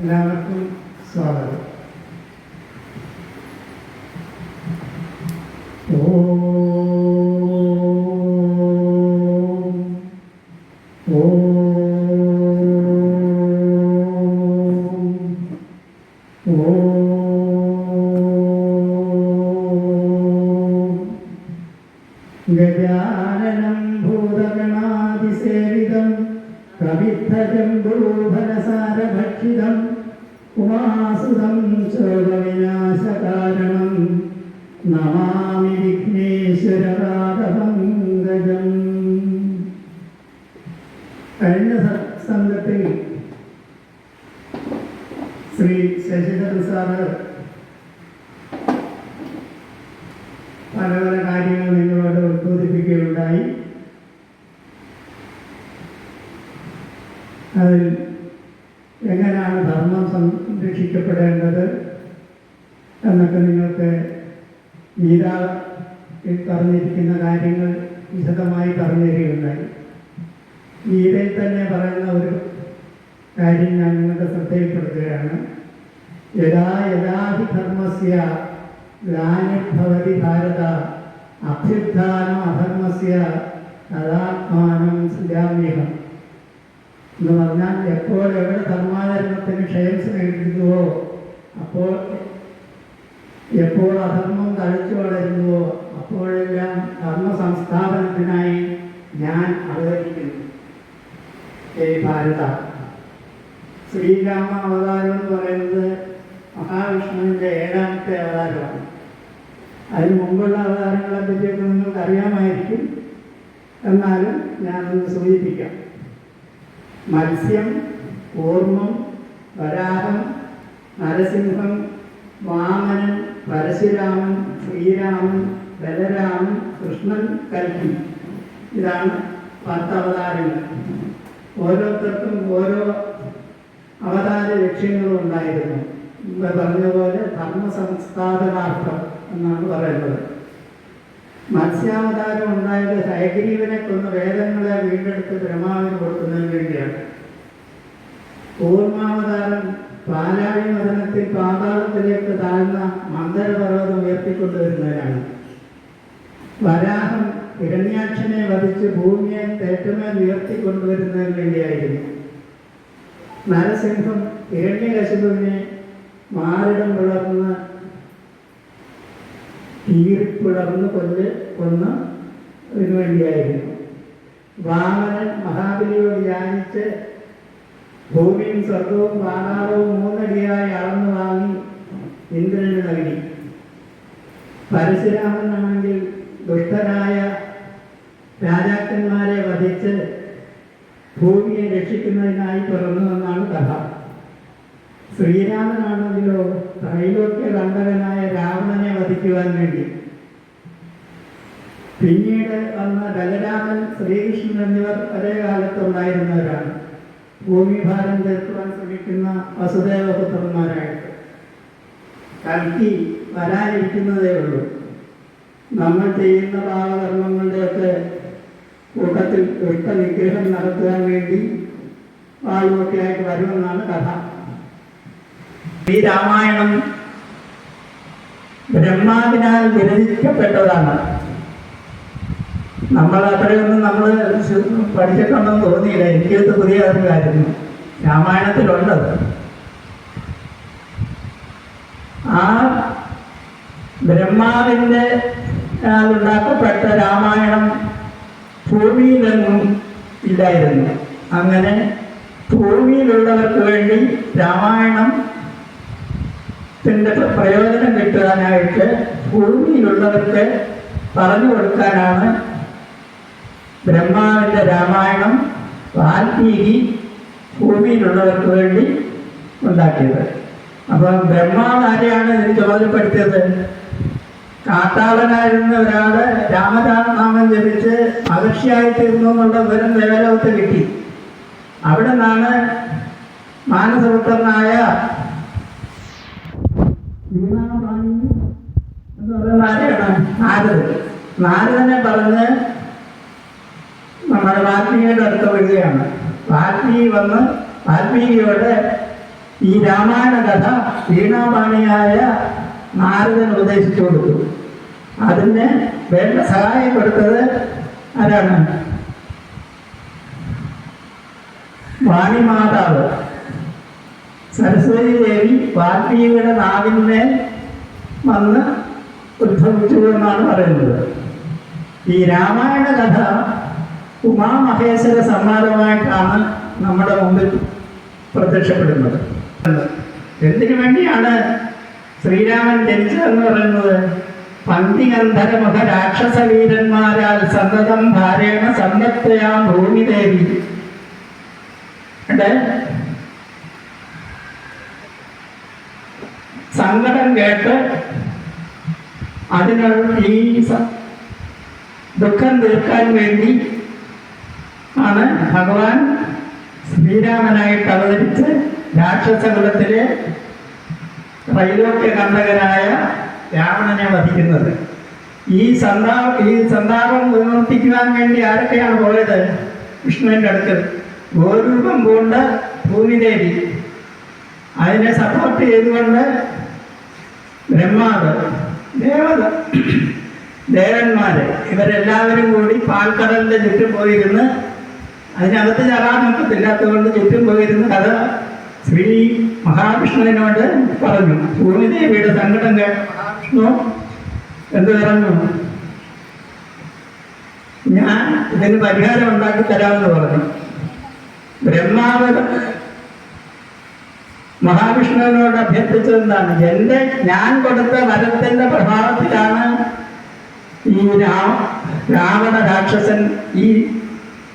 എല്ലാവർക്കും സ്വാഗതം. ഗജാനനം ഭൂതഗണാതിസേവിതം കവിദ്ധജംബൂഫലസാരഭക്ഷിതം ഉമാസുതം ശോകവിനാശകാരണം നമാമി വിഘ്നേശ്വരപാദപങ്കജം. കഴിഞ്ഞ സംഘത്തിൽ ശ്രീ ശശിധരൻ സാറ് പല പല കാര്യങ്ങൾ നിങ്ങളോട് ഉദ്ബോധിപ്പിക്കുകയുണ്ടായി. അതിൽ എങ്ങനെയാണ് ധർമ്മം സംരക്ഷിക്കപ്പെടേണ്ടത് എന്നൊക്കെ നിങ്ങൾക്ക് ഗീതയിൽ പറഞ്ഞിരിക്കുന്ന കാര്യങ്ങൾ വിശദമായി പറഞ്ഞു തരികയുണ്ടായി. ഗീതയിൽ തന്നെ പറയുന്ന ഒരു കാര്യം ഞാൻ നിങ്ങളുടെ ശ്രദ്ധയിൽപ്പെടുത്തുകയാണ്. യഥാ യഥാഹി ധർമ്മസ്യ ഗ്ലാനിർഭവതി ഭാരത അഭ്യുത്ഥാനം അധർമ്മസ്യ തദാത്മാനം സൃജാമ്യഹം എന്ന് പറഞ്ഞാൽ, എപ്പോൾ എവിടെ ധർമാചരണത്തിന് ക്ഷയം നേടുന്നുവോ, എപ്പോൾ അധർമ്മം തഴച്ചു വളരുന്നുവോ അപ്പോഴെല്ലാം ധർമ്മ സംസ്ഥാപനത്തിനായി ഞാൻ അവതരിക്കുന്നു. ഭാരത ശ്രീരാമ അവതാരം എന്ന് പറയുന്നത് മഹാവിഷ്ണുവിൻ്റെ 7ാമത്തെ അവതാരമാണ്. അതിന് മുമ്പുള്ള അവതാരങ്ങളെ പറ്റിയൊക്കെ നിങ്ങൾക്ക് അറിയാമായിരിക്കും. എന്നാലും ഞാനൊന്ന് സൂചിപ്പിക്കാം. മത്സ്യം, കൂർമ്മം, വരാഹം, നരസിംഹം, വാമനൻ, പരശുരാമൻ, ശ്രീരാമൻ, ബലരാമൻ, കൃഷ്ണൻ, കൽക്കി. ഇതാണ് 10 അവതാരങ്ങൾ. ഓരോരുത്തർക്കും ഓരോ അവതാര ലക്ഷ്യങ്ങളും ഉണ്ടായിരുന്നു. മുമ്പ് പറഞ്ഞതുപോലെ ധർമ്മ സംസ്ഥാപനാർത്ഥം എന്നാണ് പറയുന്നത്. മത്സ്യാവതാരം ഉണ്ടായത് ഹയഗ്രീവനെ കൊന്ന് വേദങ്ങളെ വീണ്ടെടുത്ത് ബ്രഹ്മാവിന് കൊടുക്കുന്നതിന് വേണ്ടിയാണ്. കൂർമാവതാരം പാലാഴി മദനത്തിൽ പാതാളത്തിലേക്ക് താഴ്ന്ന മന്ദരപർവ്വതം ഉയർത്തിക്കൊണ്ടുവരുന്നതിനാണ്. വരാഹം ഹിരണ്യാക്ഷനെ വധിച്ച് ഭൂമിയെ തേറ്റമേൽ ഉയർത്തിക്കൊണ്ടുവരുന്നതിന് വേണ്ടിയായിരുന്നു. നരസിംഹം ഹിരണ്യകശിപുവിനെ മാറിടം പിളർന്ന് കീറിപ്പിളർന്ന് കൊന്ന് ഇതിനു വേണ്ടിയായിരുന്നു. വാമനൻ മഹാബലിയോട് ധ്യാനിച്ച് ഭൂമിയും സ്വർഗവും പാതാളവും 3 അടിയായി അളന്നു വാങ്ങി ഇന്ദ്രന് നൽകി. പരശുരാമനാണെങ്കിൽ ദുഷ്ടരായ രാജാക്കന്മാരെ വധിച്ച് ഭൂമിയെ രക്ഷിക്കുന്നതിനായി പിറന്നു എന്നാണ് കഥ. ശ്രീരാമനാണെങ്കിലോ ത്രൈലോക്യ കണ്ടകനായ രാവണനെ വധിക്കുവാൻ വേണ്ടി. പിന്നീട് വന്ന ബലരാമൻ, ശ്രീകൃഷ്ണൻ എന്നിവർ ഒരേ കാലത്തുണ്ടായിരുന്നവരാണ്. ഭൂമിഭാരം തീർക്കുവാൻ ശ്രമിക്കുന്ന വസുദേവപുത്രന്മാരായിട്ട്. കൽക്കി വരാനിരിക്കുന്നതേ ഉള്ളൂ. നമ്മൾ ചെയ്യുന്ന പാപകർമ്മങ്ങളുടെയൊക്കെ കൂട്ടത്തിൽ ദുഷ്ടനിഗ്രഹം നടത്തുവാൻ വേണ്ടി വാളുമൊക്കെയായിട്ട് വരുമെന്നാണ് കഥ. ഈ രാമായണം ബ്രഹ്മാവിനാൽ വിരചിക്കപ്പെട്ടതാണ്. അത്രയൊന്നും നമ്മൾ പഠിച്ചിട്ടുണ്ടെന്ന് തോന്നിയില്ല. എനിക്കത് പുതിയ അറിവായിരുന്നു. രാമായണത്തിലുണ്ടത്. ആ ബ്രഹ്മാവിൻ്റെ ഉണ്ടാക്കപ്പെട്ട രാമായണം ഭൂമിയിലെങ്ങും ഇല്ലായിരുന്നു. അങ്ങനെ ഭൂമിയിലുള്ളവർക്ക് വേണ്ടി രാമായണത്തിൻ്റെ പ്രയോജനം കിട്ടുവാനായിട്ട് ഭൂമിയിലുള്ളവർക്ക് പറഞ്ഞു കൊടുക്കാനാണ് ബ്രഹ്മാവിൻ്റെ രാമായണം വാൽമീകി ഭൂമിയിലുള്ളവർക്ക് വേണ്ടി ഉണ്ടാക്കിയത്. അപ്പം ബ്രഹ്മാവ് ആരെയാണ് ഇതിന് ചുമതലപ്പെടുത്തിയത്? കാട്ടാളനായിരുന്ന ഒരാൾ രാമനാമം ജപിച്ച് മഹർഷിയായി തീർന്നു എന്നുള്ള വിവരം ദേവലോകത്ത് കിട്ടി. അവിടെ നിന്നാണ് മാനസപുത്രനായ വീണാപാണി എന്ന് പറയുന്ന ആരെയാണ്? നാരദനെ പറഞ്ഞ് നമ്മുടെ വാൽമീകിയുടെ അടുത്ത് വരികയാണ്. വാൽമീകി വന്ന് വാൽമീകിയോട് ഈ രാമായണ കഥ വീണാപാണിയായ നാരദൻ ഉപദേശിച്ചു കൊടുത്തു. അതിന് വേണ്ട സഹായം കൊടുത്തത് ആരാണ്? വാണിമാതാവ് സരസ്വതി ദേവി വാൽമീകിയുടെ നാവിന്മേൽ വന്ന് ഉത്ഭവിച്ചു എന്നാണ് പറയുന്നത്. ഈ രാമായണ കഥ ഉമാമഹേശ്വര സംവാദമായിട്ടാണ് നമ്മുടെ മുമ്പിൽ പ്രത്യക്ഷപ്പെടുന്നത്. എന്തിനു വേണ്ടിയാണ് ശ്രീരാമൻ ജനിച്ചതെന്ന് പറയുന്നത്? പന്തിഗന്ധരമുഖ രാക്ഷസവീരന്മാരാൽ സന്തതം ഭാരേണ സമ്പത്തയാം ഭൂമിദേവി. സങ്കടം കേട്ട് അതിനുള്ള ഈ ദുഃഖം തീർക്കാൻ വേണ്ടി ആണ് ഭഗവാൻ ശ്രീരാമനായിട്ട് അവതരിച്ച് രാക്ഷസകുലത്തിലെ ത്രൈലോക്യകണ്ടകനായ രാവണനെ വധിക്കുന്നത്. ഈ സന്താപം നിവർത്തിക്കുവാൻ വേണ്ടി ആരൊക്കെയാണ് പോയത്? വിഷ്ണുവിൻ്റെ അടുത്ത് ഗോരൂപം പൂണ്ട ഭൂമിദേവി, അതിനെ സപ്പോർട്ട് ചെയ്തുകൊണ്ട് ബ്രഹ്മാവ്, ദേവന്മാര് ഇവരെല്ലാവരും കൂടി പാൽക്കടലിന്റെ ചുറ്റും പോയിരുന്ന്, അതിനകത്ത് ചാടാൻ നോക്കത്തില്ലാത്തതുകൊണ്ട് ചുറ്റും പോയിരുന്ന് കഥ ശ്രീ മഹാവിഷ്ണുവിനോട് പറഞ്ഞു. ഭൂമിദേവിയുടെ സങ്കടം കേട്ട മഹാവിഷ്ണു എന്ത് പറഞ്ഞു? ഞാൻ ഇതിന് പരിഹാരം ഉണ്ടാക്കി തരാമെന്ന് പറഞ്ഞു. ബ്രഹ്മാവ് മഹാവിഷ്ണുവിനോട് അഭ്യർത്ഥിച്ചതെന്താണ്? ഞാൻ കൊടുത്ത വരത്തിന്റെ പ്രഭാവത്തിലാണ് ഈ രാവണ രാക്ഷസൻ ഈ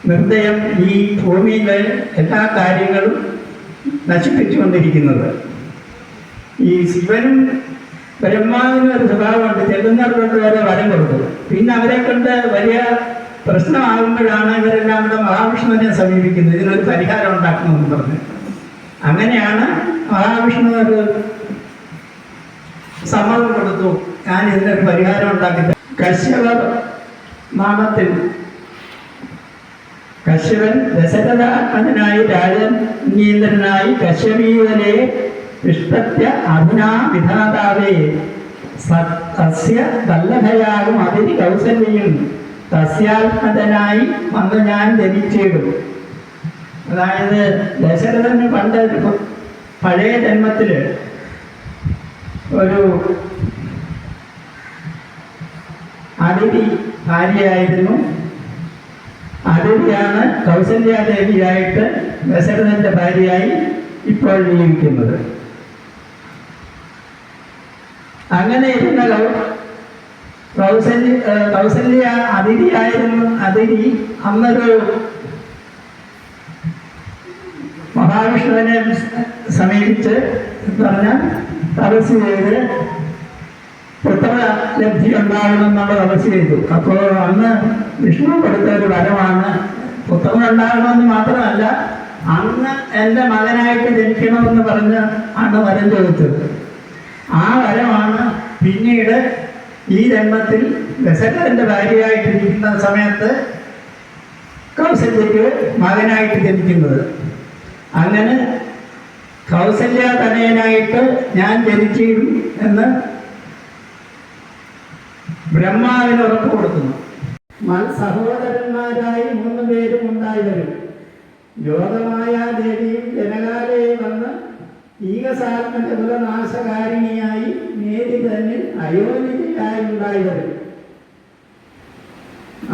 നിർദ്ദയം ഈ ഭൂമിയിലെ എല്ലാ കാര്യങ്ങളും നശിപ്പിച്ചുകൊണ്ടിരിക്കുന്നത്. ഈ ശിവനും ബ്രഹ്മാവിനും ഒരു സ്വഭാവമുണ്ട്, ചെല്ലുന്നവർക്ക് വരെ വരം കൊടുക്കും. പിന്നെ അവരെ കൊണ്ട് വലിയ പ്രശ്നമാകുമ്പോഴാണ് ഇവരെല്ലാം കൂടെ മഹാവിഷ്ണുവിനെ സമീപിക്കുന്നത്, ഇതിനൊരു പരിഹാരം ഉണ്ടാക്കണമെന്ന് പറഞ്ഞു. അങ്ങനെയാണ് മഹാവിഷ്ണു ഒരു സമ്മതം കൊടുത്തു, ഞാൻ ഇതിനൊരു പരിഹാരം ഉണ്ടാക്കി. കശ്യപ നാമത്തിൽ കശ്യപൻ ദശരഥാത്മജനായി രാജനീന്ദ്രനായി കശ്യപീതനെ ഇഷ്ടത്യ അധുനാ വിധാതാവേ സസ്യ വല്ലഭയാകും അതിരി കൗസല്യം സസ്യാത്മജനായി വന്ന് ഞാൻ ജനിച്ചിടും. അതായത് ദശരഥന് പണ്ട് പഴയ ജന്മത്തില് ഒരു അതിഥി ഭാര്യയായിരുന്നു. അതിഥിയാണ് കൗസല്യാദേവിയായിട്ട് ദശരഥന്റെ ഭാര്യയായി ഇപ്പോൾ ജീവിക്കുന്നത്. അങ്ങനെ ഇരുന്ന കൗസല്യ അതിഥിയായിരുന്നു. അതിഥി അന്നൊരു മഹാവിഷ്ണുവിനെ സമീപിച്ച് പറഞ്ഞാൽ തപസ് ചെയ്ത് പുത്രലബ്ധി ഉണ്ടാകണമെന്നുള്ള തപസ് ചെയ്തു. അപ്പോൾ അന്ന് വിഷ്ണു കൊടുത്ത ഒരു വരമാണ്, പുത്രൻ ഉണ്ടാകണമെന്ന് മാത്രമല്ല അന്ന് എൻ്റെ മകനായിട്ട് ജനിക്കണമെന്ന് പറഞ്ഞ് ആണ് വരം ചോദിച്ചത്. ആ വരമാണ് പിന്നീട് ഈ ജന്മത്തിൽ ദശരഥന്റെ ഭാര്യയായിട്ടിരിക്കുന്ന സമയത്ത് കൗസല്യക്ക് മകനായിട്ട് ജനിക്കുന്നത്. അങ്ങനെ കൗസല്യ തനയനായിട്ട് ഞാൻ ജനിച്ചിടും എന്ന് ബ്രഹ്മാവിന് ഉറപ്പ് കൊടുക്കുന്നു. സഹോദരന്മാരായി 3 പേരും ഉണ്ടായി വരും. യോഗമായ ദേവിയും ജനകാലയിൽ വന്ന് ഈകസാത്മക കുലനാശകാരിണിയായി നേരി തന്നെ അയോനിതയായി ഉണ്ടായി വരും.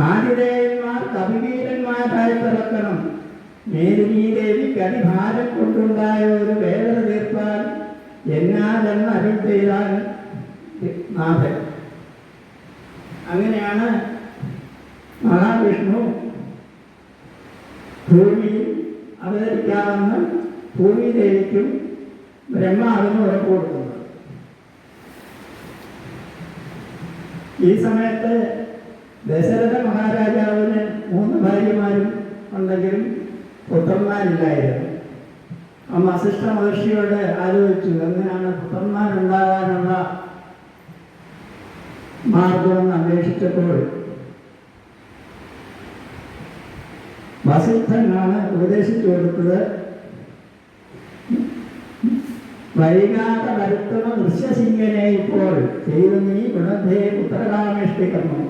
ആതിഥേയന്മാർ കവിവീരന്മാരായി പിറക്കണം. മേദിനീദേവിക്ക് അതിഭാരം കൊണ്ടുണ്ടായ ഒരു വേദന തീർപ്പാൻ എന്നാലെന്ന് അരുൾ ചെയ്താൽ നാഥൻ. അങ്ങനെയാണ് മഹാവിഷ്ണു ഭൂമിയിൽ അവതരിക്കാമെന്ന് ഭൂമിദേവിക്കും ബ്രഹ്മാവിനും ഉറപ്പ് കൊടുക്കുന്നത്. ഈ സമയത്ത് ദശരഥ മഹാരാജാവിന് 3 ഭാര്യമാരും ഉണ്ടെങ്കിലും പുത്രന്മാരില്ലായിരുന്നു. വസിഷ്ഠ മഹർഷിയോട് ആലോചിച്ചു, എങ്ങനെയാണ് പുത്രന്മാരുണ്ടാകാനുള്ള മാർഗമെന്ന് അന്വേഷിച്ചപ്പോൾ വസിഷ്ഠനാണ് ഉപദേശിച്ചു കൊടുത്തത് വൈകാതെ വരുത്തുന്ന ദൃശ്യസിംഗനെ ഇപ്പോൾ ചെയ്തു നീ ഗുണധേ പുത്രകാമേഷ്ടി കർമ്മം.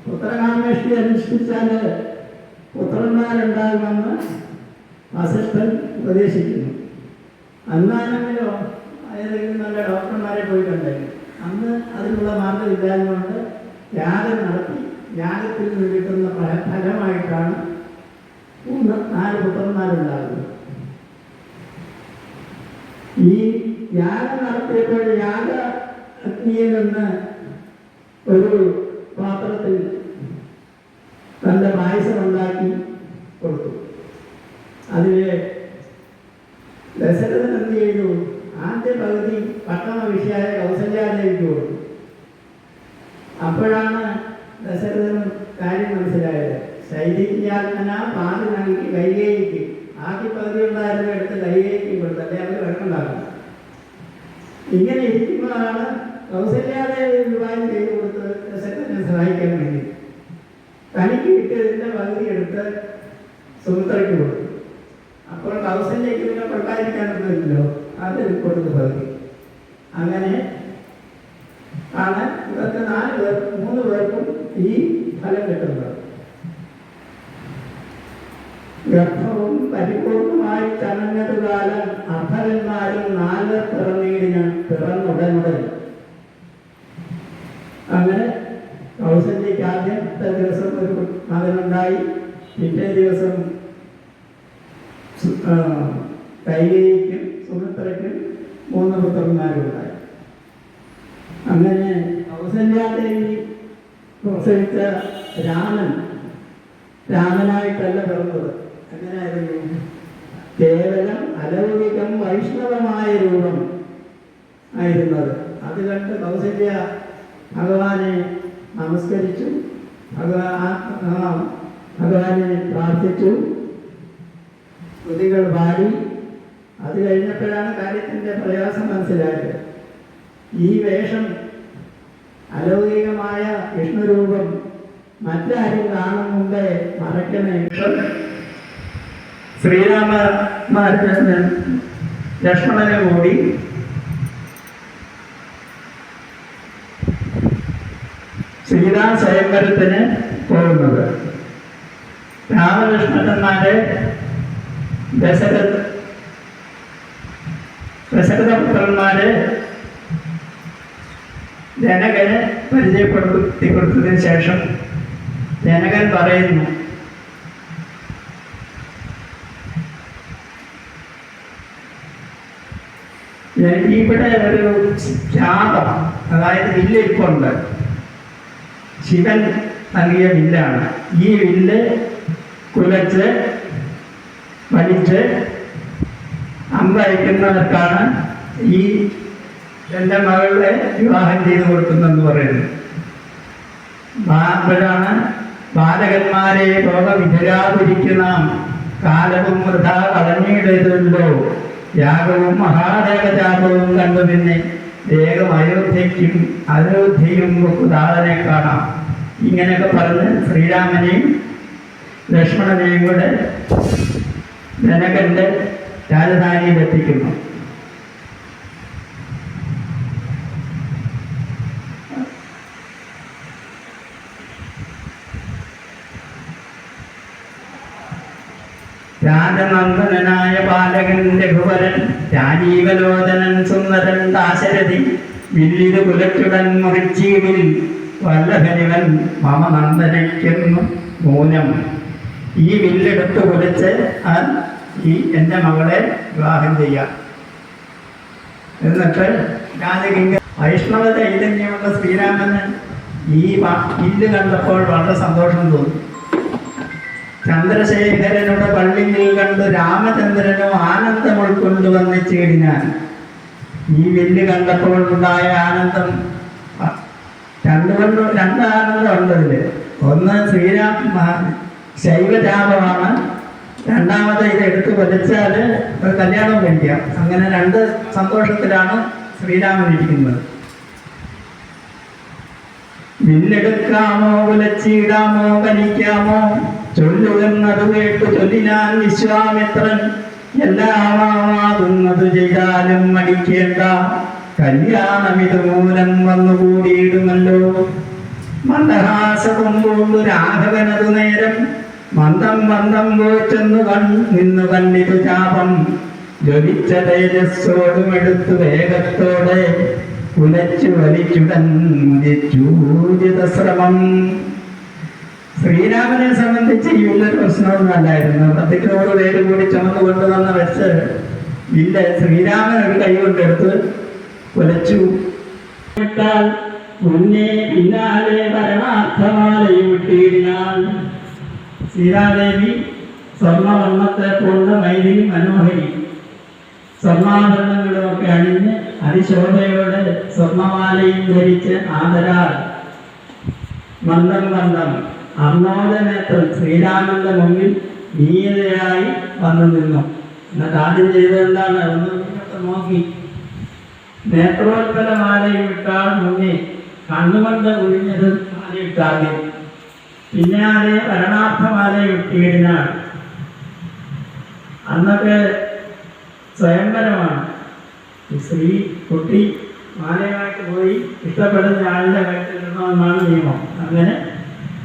പുത്രകാമേഷ്ടി അനുഷ്ഠിച്ചാൽ പുത്രന്മാരുണ്ടാകുമെന്ന് വസിഷ്ഠൻ ഉപദേശിക്കുന്നു. അന്നാണെങ്കിലോ ഏതെങ്കിലും നല്ല ഡോക്ടർമാരെ പോയിട്ടുണ്ടെങ്കിൽ അന്ന് അതിനുള്ള മാർഗമില്ലാഞ്ഞുകൊണ്ട് യാഗം നടത്തി യാഗത്തിൽ നിന്ന് കിട്ടുന്ന ഫലമായിട്ടാണ് 4 പുത്രന്മാരുണ്ടാകുന്നത്. ഈ യാഗം നടത്തിയപ്പോൾ യാഗ അഗ്നിയിൽ നിന്ന് ഒരു പാത്രത്തിൽ തൻ്റെ പായസമുണ്ടാക്കി കൊടുത്തു. അതിലെ ദശരഥൻ എന്ത് ചെയ്തു? ആദ്യ പകുതി പട്ടണ വിഷയായ കൗസല്യാദേവിക്ക് കൊടുത്തു. അപ്പോഴാണ് ദശരഥന് കാര്യം മനസ്സിലായത്. ശൈലിജ്ഞാത്മന പാതി നൽകി കൈകേയിക്ക് ആദ്യ പകുതി ഉണ്ടായിരുന്ന എടുത്ത് കൈകേയിക്ക് കൊടുത്തു. അല്ലെ അവർ വെള്ളമുണ്ടാകും. ഇങ്ങനെ ഇരിക്കുമ്പോഴാണ് കൗസല്യാദേവി വിവാഹം ചെയ്തു കൊടുത്ത് ദശരഥനെ സഹായിക്കാൻ വേണ്ടി തനിക്ക് കിട്ടിയതിൻ്റെ പകുതി എടുത്ത് സുമിത്രയ്ക്ക് കൊടുത്തു. അപ്പോൾ കൗസല്യയ്ക്ക് പിന്നെ കൊണ്ടായിരിക്കാനൊന്നുമില്ലല്ലോ, അത് കൊടുത്ത് പകുതി. അങ്ങനെ ആണ് ഇവർക്ക് 3 പേർക്കും ഈ ഫലം കിട്ടുന്നത്. ഗർഭവും പരിപൂർണമായി ചമഞ്ഞതുകാലം അർദ്ധന്മാരും 4 പിറന്നുടനുടൻ. അങ്ങനെ കൗസല്യയ്ക്ക് ആദ്യത്തെ ദിവസം ഒരു മകനുണ്ടായി. പിറ്റേ ദിവസം കൈകേയിക്കും സുമിത്രയ്ക്കും 3 പുത്രന്മാരുണ്ടായി. അങ്ങനെ കൗസല്യാദേവി പ്രസവിച്ച രാമനായിട്ടല്ല പിറന്നത്. എങ്ങനെയായിരുന്നു? കേവലം അലൗകികം വൈഷ്ണവമായ രൂപം ആയിരുന്നത്. അത് കണ്ട് കൗസല്യ ഭഗവാനെ നമസ്കരിച്ചു, ഭഗവാനെ പ്രാർത്ഥിച്ചു, സ്തുതികൾ പാടി. അത് കഴിഞ്ഞപ്പോഴാണ് കാര്യത്തിൻ്റെ പ്രയാസം മനസ്സിലായത്. ഈ വേഷം, അലൗകികമായ വിഷ്ണുരൂപം മറ്റാരും കാണും മുമ്പേ മറയ്ക്കണേ. ലക്ഷ്മണനെ കൂടി സീതാ സ്വയംവരത്തിന് പോകുന്നത്. രാമലക്ഷ്മണന്മാരെ ദശരഥപുത്രന്മാരെ ജനകനെ പരിചയപ്പെടുത്തി കൊടുത്തതിന് ശേഷം ജനകൻ പറയുന്നു, ഇവിടെ ഒരു ശാപം, അതായത് വില്ലിരിപ്പുണ്ട്. ശിവൻ നൽകിയ വില്ലാണ്. ഈ വില്ല് കുലച്ച് വലിച്ച് അമ്പയക്കുന്നവർക്കാണ് ഈ എൻ്റെ മകളെ വിവാഹം ചെയ്തു കൊടുക്കുന്നെന്ന് പറയുന്നു. അപ്പോഴാണ് ബാലകന്മാരെ ഭോഗവിധരാതിരിക്കുന്ന കാലവും വൃഥാ കളഞ്ഞിടരുതല്ലോ, യാഗവും മഹാദേവജാപവും കണ്ടു പിന്നെ വേഗം അയോധ്യയും ഉദാഹരണെ കാണാം. ഇങ്ങനെയൊക്കെ പറഞ്ഞ് ശ്രീരാമനെയും ലക്ഷ്മണനെയും കൂടെ ജനകന്റെ രാജധാനിയിലെത്തിക്കുന്നു. രാജനന്ദനായ ബാലകൻ രഘുവരൻ, രാജീവലോചനൻ സുന്ദരൻ ദാശരഥി, വില്ലിത് കുലച്ചുടൻ മുറിച്ചീവിൽ വല്ലഭനിവൻ മമ നന്ദനയ്ക്കുന്നു മൂലം. ഈ വില്ലെടുത്ത് കുലച്ച് ഈ എൻ്റെ മകളെ വിവാഹം ചെയ്യാം. എന്നിട്ട് രാജകിങ്ക വൈഷ്ണവ ചൈതന്യമുള്ള ശ്രീരാമന് ഈ വില്ല് കണ്ടപ്പോൾ വളരെ സന്തോഷം തോന്നി. ചന്ദ്രശേഖരനുടെ പള്ളിയിൽ കണ്ട് രാമചന്ദ്രനും ആനന്ദം ഉൾക്കൊണ്ടു വന്നിച്ചേടിനാൻ. ഈ വില്ല് കണ്ടപ്പോൾ ഉണ്ടായ ആനന്ദം രണ്ട് ആനന്ദം ഉണ്ടതില്. ഒന്ന് ശൈവജാപമാണ്, രണ്ടാമത് ഇത് എടുത്ത് വലിച്ചാൽ ഒരു കല്യാണം കഴിക്കാം. അങ്ങനെ 2 സന്തോഷത്തിലാണ് ശ്രീരാമൻ ഇരിക്കുന്നത്. വില്ലെടുക്കാമോ കുലച്ചിടാമോ കനിക്കാമോ ചൊല്ലുകെന്നത് കേട്ടു ചൊല്ലിനാൻ വിശ്വാമിത്രൻ, എല്ലാമാവാകുന്നത് ചെയ്താലും മടിക്കേണ്ട, കല്യാണമിത് മൂലം വന്നുകൂടിയിടുമല്ലോ. മന്ദഹാസകൊണ്ടുള്ളു രാഘവനതു നേരം, മന്ദം മന്ദം പോച്ചെന്നു നിന്നു കണ്ടിതു ചാപം. ജ്വലിച്ച തേജസ്സോടുമെടുത്തു വേഗത്തോടെ കുലച്ചു വലിച്ചുടൻ ശ്രമം. ശ്രീരാമനെ സംബന്ധിച്ച് ഈ ഉള്ളൊരു പ്രശ്നമൊന്നും അല്ലായിരുന്നു. 10 പേര് കൂടി ചുമന്നു കൊണ്ടുവന്ന് വെച്ച് ഇല്ല, ശ്രീരാമൻ ഒരു കൈ കൊണ്ടെടുത്ത് കുലച്ചു. മുന്നേ പിന്നാലെ പരമാർത്ഥമാലയും വിട്ടിയിടിനാൾ. സീതാദേവി സ്വർണ്ണവർണ്ണത്തെ കൊണ്ട് മൈഥിലി മനോഹരി, സ്വർണ്ണാഭരണങ്ങളുമൊക്കെ അണിഞ്ഞ് അതിശോഭയോടെ സ്വർണ്ണമാലയും ധരിച്ച് ആദരാൽ മന്ദം മന്ദം അർണോദനേത്രം ശ്രീരാമന്റെ മുമ്പിൽ നീയതയായി വന്നു നിന്നു. എന്നിട്ട് ആദ്യം ചെയ്തതെന്താണ്? ഒന്ന് നോക്കി നേത്രോത്പല മാലയും ഇട്ടാൽ മുന്നേ കണ്ണുകൊണ്ട് ഒഴിഞ്ഞത് മാലയിട്ടാദ്യം, പിന്നാലെ പരണാർത്ഥമാലയും ഇട്ടിയിടിനാൾ. അന്നൊക്കെ സ്വയംവരമാണ്. സ്ത്രീ കുട്ടി മാലയായിട്ട് പോയി ഇഷ്ടപ്പെടുന്ന ആളുടെ കഴുത്തിലിടണമെന്നാണ് നിയമം. അങ്ങനെ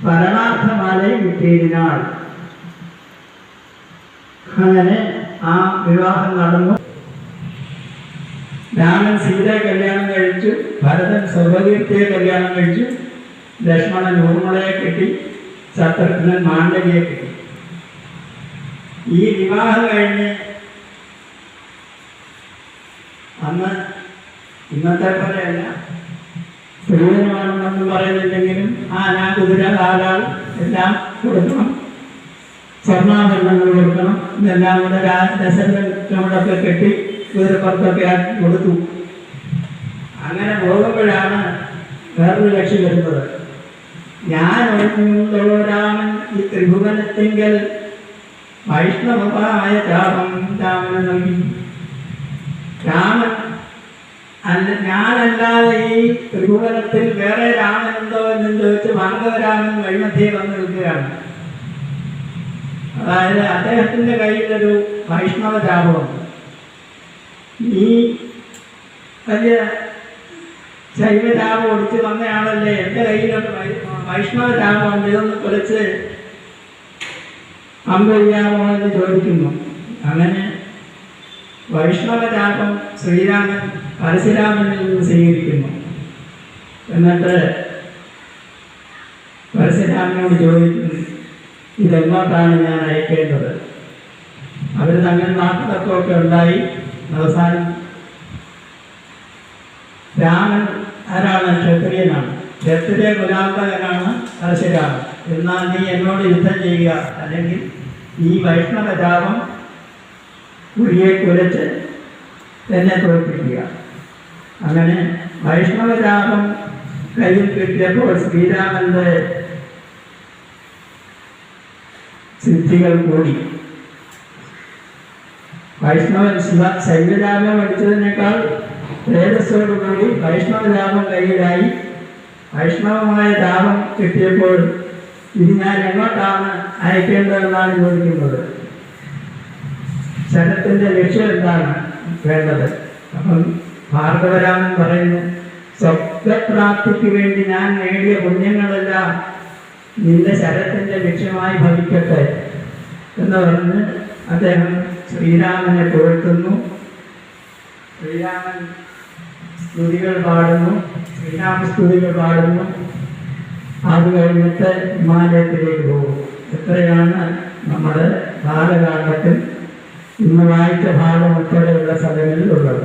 പരണാർത്ഥമാലയും ഇട്ടിയിടിനാൾ. അങ്ങനെ ആ വിവാഹം നടന്നു. രാമൻ സീതയെ കല്യാണം കഴിച്ചു, ഭരതൻ സർവകീർത്തിയെ കല്യാണം കഴിച്ചു, ലക്ഷ്മണൻ ഊർമിളയെ കിട്ടി, ശത്രുഘ്നൻ മാണ്ഡവിയെ കിട്ടി. ഈ വിവാഹം കഴിഞ്ഞ് അന്ന് ഇന്നത്തെ പോലെയല്ല, സ്ത്രീധനം വേണമെന്ന് പറയുന്നില്ലെങ്കിലും ആന കുതിര കാലാൾ എല്ലാം കൊടുക്കണം, സ്വർണ്ണാഭരണങ്ങൾ കൊടുക്കണം. ഇതെല്ലാം കൂടെ ദശരഥനോടൊക്കെ കെട്ടി കുതിരപ്പുറത്തൊക്കെ ആക്കി കൊടുത്തു. അങ്ങനെ പോകുമ്പോഴാണ് വേറൊരു ലക്ഷ്യം വരുന്നത്. ഞാൻ ഒഴിഞ്ഞുള്ളോ രാമൻ ഈ ത്രിഭുവനത്തിങ്കൽ വൈഷ്ണവമായ ചാപം രാമന് നൽകി. രാമൻ അല്ല, ഞാനല്ലാതെ ഈ ത്രിഭുവനത്തിൽ വേറെ രാമനുണ്ടോ എന്ന് ചോദിച്ച് ഭാർഗവരാമൻ വഴിമധ്യേ വന്ന് നിൽക്കുകയാണ്. അതായത് അദ്ദേഹത്തിൻ്റെ കയ്യിലൊരു വൈഷ്ണവ ചാപമുണ്ട്. ഈ വലിയ ശൈവചാപം ഒടിച്ച് വന്നയാളല്ലേ, എൻ്റെ കയ്യിലൊരു വൈഷ്ണവ ചാപമുണ്ട്, ഇതൊന്ന് കുറിച്ച് അമ്പയ്യാമോ എന്ന് ചോദിക്കുന്നു. അങ്ങനെ വൈഷ്ണവ ചാപം ശ്രീരാമൻ പരശുരാമനിൽ നിന്ന് സ്വീകരിക്കുന്നു. എന്നിട്ട് പരശുരാമനോട് ചോദിക്കുന്നു, ഇതെങ്ങോട്ടാണ് ഞാൻ അയക്കേണ്ടത്? അവർ തങ്ങൾ നാട്ടുതത്വമൊക്കെ ഉണ്ടായി. അവസാനം രാമൻ ആരാണ്? ക്ഷത്രിയനാണ്. ക്ഷത്രിയ കുലാന്തകനാണ് പരശുരാമൻ. എന്നാൽ നീ എന്നോട് യുദ്ധം ചെയ്യുക, അല്ലെങ്കിൽ ഈ വൈഷ്ണവ ചാപം കുഴിയെ കുലച്ച് എന്നെ തോൽപ്പിക്കുക. അങ്ങനെ വൈഷ്ണവ ചാപം കയ്യിൽ കിട്ടിയപ്പോൾ ശ്രീരാമന്റെ സിദ്ധികൾ കൂടി. വൈഷ്ണവൻ ശൈവജാപം അടിച്ചതിനേക്കാൾ തേജസ്സോടുകൂടി വൈഷ്ണവജാപം കയ്യിലായി. വൈഷ്ണവമായ ജാപം കിട്ടിയപ്പോൾ ഇത് ഞാൻ എങ്ങോട്ടാണ് അയക്കേണ്ടതെന്നാണ് ചോദിക്കുന്നത്. ശരത്തിൻ്റെ ലക്ഷ്യം എന്താണ് വേണ്ടത്? അപ്പം ഭാർഗവരാമൻ പറയുന്നു, സ്വപ്നപ്രാപ്തിക്ക് വേണ്ടി ഞാൻ നേടിയ പുണ്യങ്ങളെല്ലാം നിന്റെ ശരത്തിൻ്റെ ലക്ഷ്യമായി ഭവിക്കട്ടെ എന്ന് പറഞ്ഞ് അദ്ദേഹം ശ്രീരാമനെ പുകഴ്ത്തുന്നു. ശ്രീരാമൻ സ്തുതികൾ പാടുന്നു, ശ്രീരാമസ്തുതികൾ പാടുന്നു. അത് കഴിഞ്ഞിട്ട് ഹിമാലയത്തിലേക്ക് പോകും. എത്രയാണ് നമ്മുടെ ബാലകാണ്ഡത്തിൽ ഇന്ന് വായിച്ച ഭാഗം ഉൾപ്പെടെയുള്ള സ്ഥലങ്ങളിൽ ഉള്ളത്.